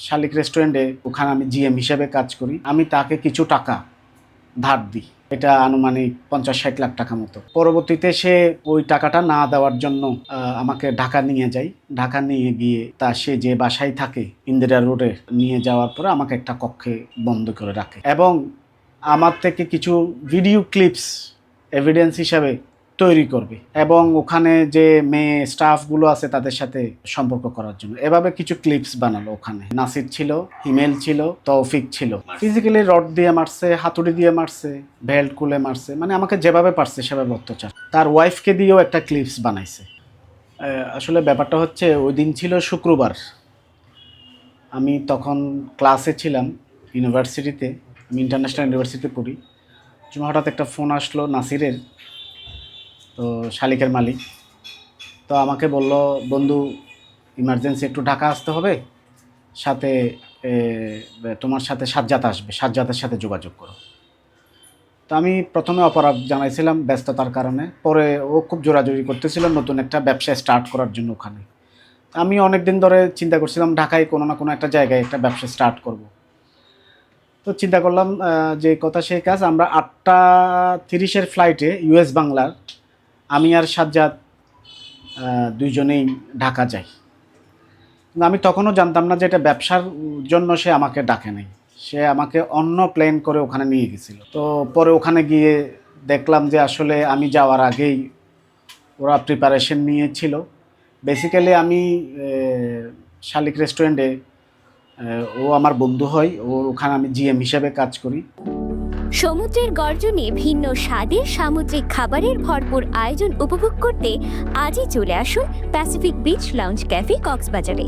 শালিক রেস্টুরেন্টে, ওখানে আমি জিএম হিসেবে কাজ করি। আমি তাকে কিছু টাকা ধার দিই। এটা আনুমানিক ৫০-৬০ লাখ টাকা মতো। পরবর্তীতে সে ওই টাকাটা না দেওয়ার জন্য আমাকে ঢাকা নিয়ে যায়। ঢাকা নিয়ে গিয়ে সে যে বাসায় থাকে ইন্দিরা রোডে নিয়ে যাওয়ার পরে আমাকে একটা কক্ষে বন্ধ করে রাখে এবং আমার থেকে কিছু ভিডিও ক্লিপস এভিডেন্স হিসাবে তৈরি করবে এবং ওখানে যে মেয়ে স্টাফগুলো আছে তাদের সাথে সম্পর্ক করার জন্য এভাবে কিছু ক্লিপস বানালো। ওখানে নাসির ছিল, হিমেল ছিল, তৌফিক ছিল। ফিজিক্যালি রড দিয়ে মারছে, হাতুড়ি দিয়ে মারছে, বেল্ট খুলে মারছে, মানে আমাকে যেভাবে পারছে সেভাবে অত্যাচার। তার ওয়াইফকে দিয়েও একটা ক্লিপস বানাইছে। আসলে ব্যাপারটা হচ্ছে ওই দিন ছিল শুক্রবার। আমি তখন ক্লাসে ছিলাম ইউনিভার্সিটিতে। আমি ইন্টারন্যাশনাল ইউনিভার্সিটিতে পড়ি। হঠাৎ একটা ফোন আসলো নাসিরের, তো শালিকের মালিক। তো আমাকে বলল, বন্ধু ইমার্জেন্সি একটু ঢাকা আসতে হবে, সাথে তোমার সাথে সাজ্জাদ আসবে, সাজ্জাদের সাথে যোগাযোগ করো। তো আমি প্রথমে অপরাধ জানাইছিলাম ব্যস্ততার কারণে। পরে ও খুব জোরাজুরি করতেছিল নতুন একটা ব্যবসা স্টার্ট করার জন্য ওখানে। আমি অনেক দিন ধরে চিন্তা করছিলাম ঢাকায় কোনো না কোনো একটা জায়গায় একটা ব্যবসা স্টার্ট করব। তো চিন্তা করলাম যে কথা সেই কাজ। আমরা 8:30-এর ফ্লাইটে ইউএস বাংলার আমি আর সাজ্জাদ দুইজনেই ঢাকা যাই। কিন্তু আমি তখনও জানতাম না যে এটা ব্যবসার জন্য সে আমাকে ডাকে নাই। সে আমাকে অন্য প্ল্যান করে ওখানে নিয়ে গেছিল। তো পরে ওখানে গিয়ে দেখলাম যে আসলে আমি যাওয়ার আগেই ওরা প্রিপারেশন নিয়েছিল। বেসিক্যালি আমি শালিক রেস্টুরেন্টে, ও আমার বন্ধু হয়, ওখানে আমি জিএম হিসেবে কাজ করি। সমুদ্রের গর্জনে ভিন্ন স্বাদের সামুদ্রিক খাবারের ভরপুর আয়োজন উপভোগ করতে আজই চলে আসুন প্যাসিফিক বিচ লাউঞ্জ ক্যাফে কক্সবাজারে।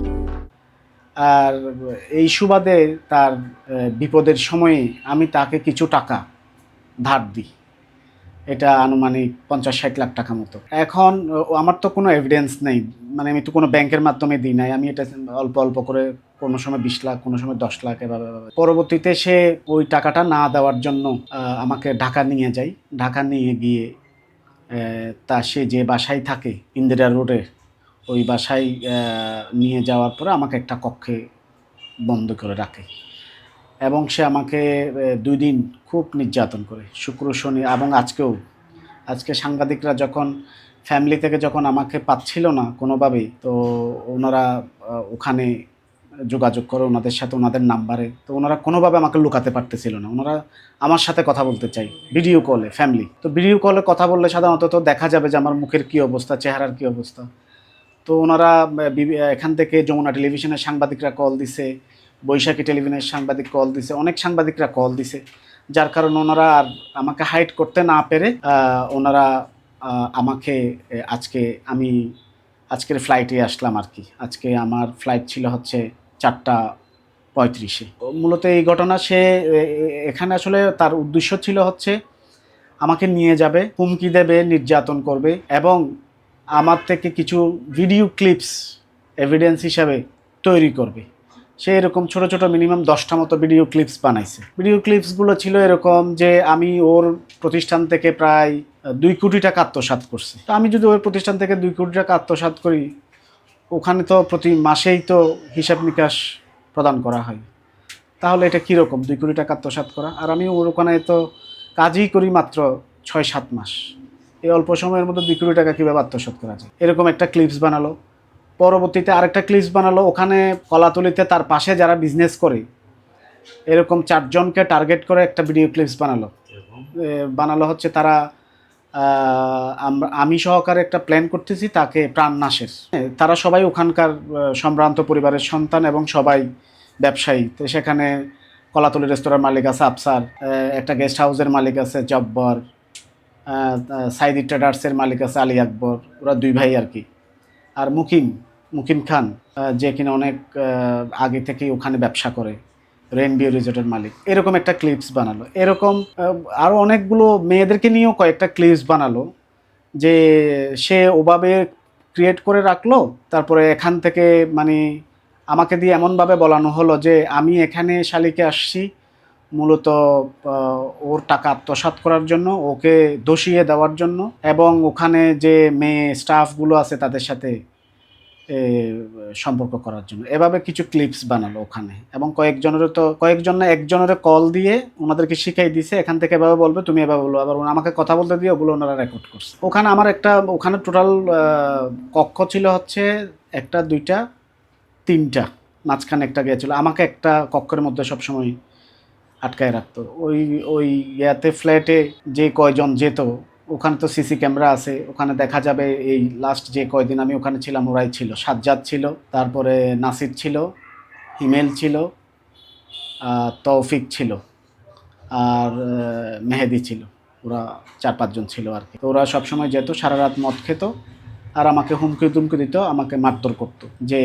আর এই সুবাদে তার বিপদের সময়ে আমি তাকে কিছু টাকা ধার দিই। এটা আনুমানিক ৫০-৬০ লাখ টাকা মতো। এখন আমার তো কোনো এভিডেন্স নেই, মানে আমি তো কোনো ব্যাংকের মাধ্যমে দিই নাই। আমি এটা অল্প অল্প করে, কোনো সময় ২০ লাখ, কোনো সময় ১০ লাখ, এভাবে। পরবর্তীতে সে ওই টাকাটা না দেওয়ার জন্য আমাকে ঢাকা নিয়ে যায়। ঢাকা নিয়ে গিয়ে সে যে বাসায় থাকে ইন্দিরা রোডে, ওই বাসায় নিয়ে যাওয়ার পরে আমাকে একটা কক্ষে বন্ধ করে রাখে এবং সে আমাকে ২ দিন খুব নির্যাতন করে, শুক্র, শনি এবং আজকেও। আজকে সাংবাদিকরা যখন ফ্যামিলি থেকে যখন আমাকে পাচ্ছিল না কোনোভাবেই, তো ওনারা ওখানে যোগাযোগ করে ওনাদের সাথে, ওনাদের নাম্বারে। তো ওনারা কোনোভাবে আমাকে লুকাতে পারতেছিল না। ওনারা আমার সাথে কথা বলতে চাই ভিডিও কলে, ফ্যামিলি। তো ভিডিও কলে কথা বললে সাধারণত তো দেখা যাবে যে আমার মুখের কী অবস্থা, চেহারার কী অবস্থা। তো ওনারা এখান থেকে যমুনা টেলিভিশনের সাংবাদিকরা কল দিছে, বৈশাখী টেলিভিশনের সাংবাদিক কল দিছে, অনেক সাংবাদিকরা কল দিছে। যার কারণে ওনারা আর আমাকে হাইড করতে না পেরে ওনারা আমাকে আজকের ফ্লাইটে আসলাম আর কি। আজকে আমার ফ্লাইট ছিল হচ্ছে 4:35-এ। মূলত এই ঘটনা সে এখানে আসলে তার উদ্দেশ্য ছিল হচ্ছে আমাকে নিয়ে যাবে, হুমকি দেবে, নির্যাতন করবে এবং আমার থেকে কিছু ভিডিও ক্লিপস এভিডেন্স হিসাবে তৈরি করবে। সে এরকম ছোট ছোট মিনিমাম 10টা মতো ভিডিও ক্লিপস বানাইছে। ভিডিও ক্লিপসগুলো ছিল এরকম যে আমি ওর প্রতিষ্ঠান থেকে প্রায় 2 কোটি টাকা আত্মসাৎ করছি। তো আমি যদি ওর প্রতিষ্ঠান থেকে 2 কোটি টাকা আত্মসাৎ করি, ওখানে তো প্রতি মাসেই তো হিসাব নিকাশ প্রদান করা হয়। তাহলে এটা কীরকম 2 কোটি টাকা আত্মসাৎ করা? আর আমি ওর ওখানে তো কাজই করি মাত্র 6-7 মাস। এই অল্প সময়ের মধ্যে 2 কোটি টাকা কীভাবে আত্মসাৎ করা যায়? এরকম একটা ক্লিপস বানালো। পরবর্তীতে আরেকটা ক্লিপস বানালো, ওখানে কলাতলিতে তার পাশে যারা বিজনেস করে এরকম 4 জনকে টার্গেট করে একটা ভিডিও ক্লিপস বানালো হচ্ছে তারা আমি সহকারে একটা প্ল্যান করতেছি তাকে প্রাণনাশের। তারা সবাই ওখানকার সম্ভ্রান্ত পরিবারের সন্তান এবং সবাই ব্যবসায়ী। তো সেখানে কলাতলি রেস্তোরাঁর মালিক আছে আফসার, একটা গেস্ট হাউসের মালিক আছে জব্বর, সাইদি ট্রেডার্সের মালিক আছে আলী আকবর, ওরা 2 ভাই আর কি। আর মুকিম খান, যে কিনা অনেক আগে থেকেই ওখানে ব্যবসা করে, রেনবিউ রিসোর্টের মালিক। এরকম একটা ক্লিপস বানালো। এরকম আরও অনেকগুলো মেয়েদেরকে নিয়েও কয়েকটা ক্লিপস বানালো যে সে ওভাবে ক্রিয়েট করে রাখলো। তারপরে এখান থেকে মানে আমাকে দিয়ে এমনভাবে বলানো হলো যে আমি এখানে শালিকে আসছি মূলত ওর টাকা আত্মসাৎ করার জন্য, ওকে দোষিয়ে দেওয়ার জন্য এবং ওখানে যে মেয়ে স্টাফগুলো আছে তাদের সাথে এ, সম্পর্ক করার জন্য এভাবে কিছু ক্লিপস বানালো ওখানে, এবং কয়েকজন না একজনের কল দিয়ে ওনাদেরকে শিখাই দিছে এখান থেকে এভাবে বলবে, তুমি এভাবে বলো, আবার আমাকে কথা বলতে দিয়ে ওগুলো ওনারা রেকর্ড করছে। ওখানে টোটাল কক্ষ ছিল হচ্ছে 1, 2, 3টা, মাঝখানে একটা গিয়েছিল, আমাকে একটা কক্ষের মধ্যে সবসময় আটকায় রাখতো। ওই ফ্ল্যাটে যে কয়জন যেত, ওখানে তো সিসি ক্যামেরা আছে, ওখানে দেখা যাবে। এই লাস্ট যে কয়দিন আমি ওখানে ছিলাম ওরাই ছিল, সাজ্জাদ ছিল, তারপরে নাসির ছিল, হিমেল ছিল, তৌফিক ছিল, আর মেহেদি ছিল। ওরা 4-5 জন ছিল আর কি। তো ওরা সবসময় যেত, সারা রাত মদ খেত, আর আমাকে হুমকি তুমকি দিত, আমাকে মারধর করতো যে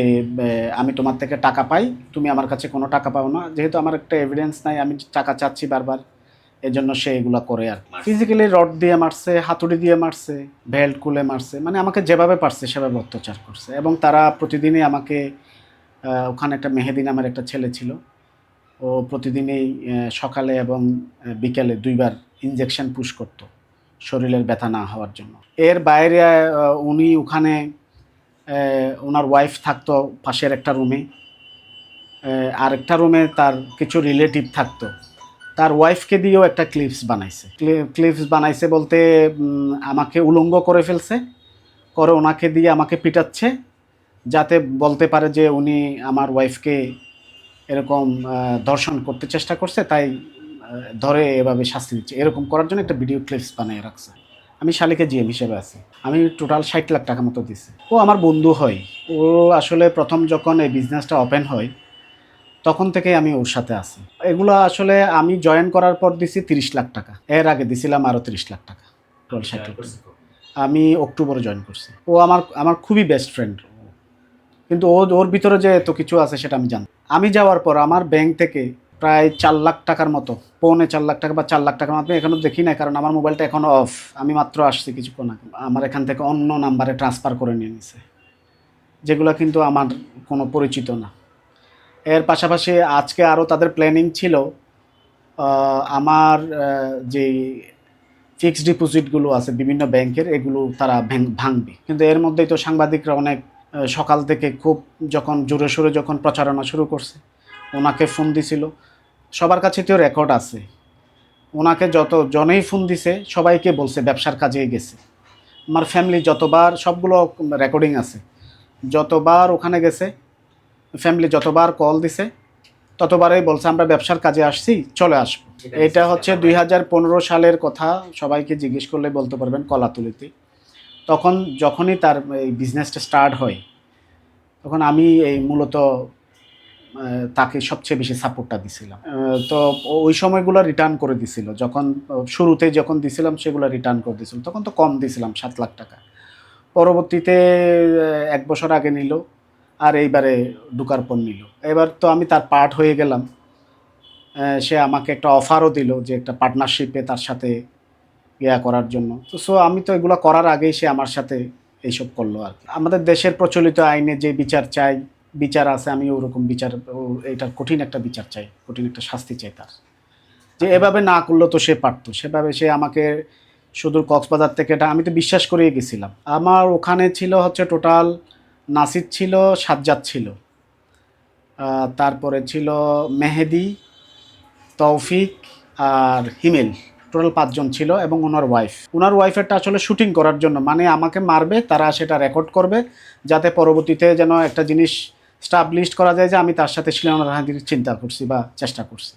আমি তোমার থেকে টাকা পাই, তুমি আমার কাছে কোনো টাকা পাও না। যেহেতু আমার একটা এভিডেন্স নাই, আমি টাকা চাচ্ছি বারবার, এজন্য সে এগুলো করে আর ফিজিক্যালি রড দিয়ে মারছে, হাতুড়ি দিয়ে মারছে, বেল্ট খুলে মারছে, মানে আমাকে যেভাবে পারছে সেভাবে অত্যাচার করছে। এবং তারা প্রতিদিনই আমাকে ওখানে একটা মেহেদি নামের একটা ছেলে ছিল, ও প্রতিদিনই সকালে এবং বিকেলে 2বার ইনজেকশন পুশ করতো শরীরের ব্যথা না হওয়ার জন্য। এর বাইরে উনি ওখানে ওনার ওয়াইফ থাকতো পাশের একটা রুমে, আরেকটা রুমে তার কিছু রিলেটিভ থাকতো। তার ওয়াইফকে দিয়েও একটা ক্লিপস বানাইছে বলতে আমাকে উলঙ্গ করে ফেলছে, করে ওনাকে দিয়ে আমাকে পিটাচ্ছে, যাতে বলতে পারে যে উনি আমার ওয়াইফকে এরকম ধর্ষণ করতে চেষ্টা করছে, তাই ধরে এভাবে শাস্তি দিচ্ছে। এরকম করার জন্য একটা ভিডিও ক্লিপস বানিয়ে রাখছে। আমি শালিকে জিএম হিসেবে আছি। আমি টোটাল 60 লাখ টাকা মতো দিছি। ও আমার বন্ধু হয়। ও আসলে প্রথম যখন এই বিজনেসটা ওপেন হয় তখন থেকেই আমি ওর সাথে আছি। এগুলো আসলে আমি জয়েন করার পর দিছি 30 লাখ টাকা, এর আগে দিছিলাম আরও 30 লাখ টাকা। টোটাল 60 লাখ। আমি অক্টোবরে জয়েন করছি। ও আমার খুবই বেস্ট ফ্রেন্ড, কিন্তু ওর ভিতরে যে এত কিছু আছে সেটা আমি জানি। আমি যাওয়ার পর আমার ব্যাংক থেকে প্রায় 4 লাখ টাকার মতো, 4.25 লাখ টাকা বা 4 লাখ টাকার মতো এখনও দেখি না, কারণ আমার মোবাইলটা এখনও অফ। আমি মাত্র আসছি কিছুক্ষণ আগে। আমার এখান থেকে অন্য নাম্বারে ট্রান্সফার করে নিয়ে নিছে, যেগুলো কিন্তু আমার কোনো পরিচিত না। এর পাশাপাশি আজকে আরও তাদের প্ল্যানিং ছিল আমার যে ফিক্সড ডিপোজিটগুলো আছে বিভিন্ন ব্যাংকের, এগুলো তারা ভাঙবে। কিন্তু এর মধ্যেই তো সাংবাদিকরা অনেক সকাল থেকে খুব যখন জোরে সোরে যখন প্রচারণা শুরু করছে, ওনাকে ফোন দিছিল, সবার কাছে তো রেকর্ড আছে। ওনাকে যত জনেই ফোন দিছে সবাইকে বলছে ব্যবসার কাজে গেছে। আমার ফ্যামিলি যতবার, সবগুলো রেকর্ডিং আছে, যতবার ওখানে গেছে ফ্যামিলি যতবার কল দিছে ততবারই বলছে আমরা ব্যবসার কাজে আসছি, চলে আসবো। এটা হচ্ছে 2015 সালের কথা, সবাইকে জিজ্ঞেস করলে বলতে পারবেন, কলাতলিতে। তখন যখনই তার এই বিজনেসটা স্টার্ট হয় তখন আমি এই মূলত তাকে সবচেয়ে বেশি সাপোর্টটা দিছিলাম। তো ওই সময়গুলো রিটার্ন করে দিছিল, যখন শুরুতে যখন দিছিলাম সেগুলো রিটার্ন করে দিছিল। তখন তো কম দিছিলাম, 7 লাখ টাকা। পরবর্তীতে 1 বছর আগে নিল, আর এইবারে ঢুকার পর নিল। এবার তো আমি তার পার্ট হয়ে গেলাম। সে আমাকে একটা অফারও দিল যে একটা পার্টনারশিপে তার সাথে করার জন্য। তো আমি তো এগুলো করার আগেই সে আমার সাথে এইসব করলো আর কি। আমাদের দেশের প্রচলিত আইনে যে বিচার চাই, বিচার আছে, আমি ওরকম বিচার, এটার কঠিন একটা বিচার চাই, কঠিন একটা শাস্তি চাই তার। যে এভাবে না করলো তো সে পারতো, সেভাবে সে আমাকে সুদূর কক্সবাজার থেকে, এটা আমি তো বিশ্বাস করেই গেছিলাম। আমার ওখানে ছিল হচ্ছে টোটাল নাসির ছিল, সাজ্জাদ ছিল, তারপরে ছিল মেহেদি, তৌফিক আর হিমেল, টোটাল 5 জন ছিল, এবং ওনার ওয়াইফেরটা আসলে শুটিং করার জন্য, মানে আমাকে মারবে, তারা সেটা রেকর্ড করবে, যাতে পরবর্তীতে যেন একটা জিনিস স্টাবলিশড করা যায় যে আমি তার সাথে শিলানোর চিন্তা করছি বা চেষ্টা করছি।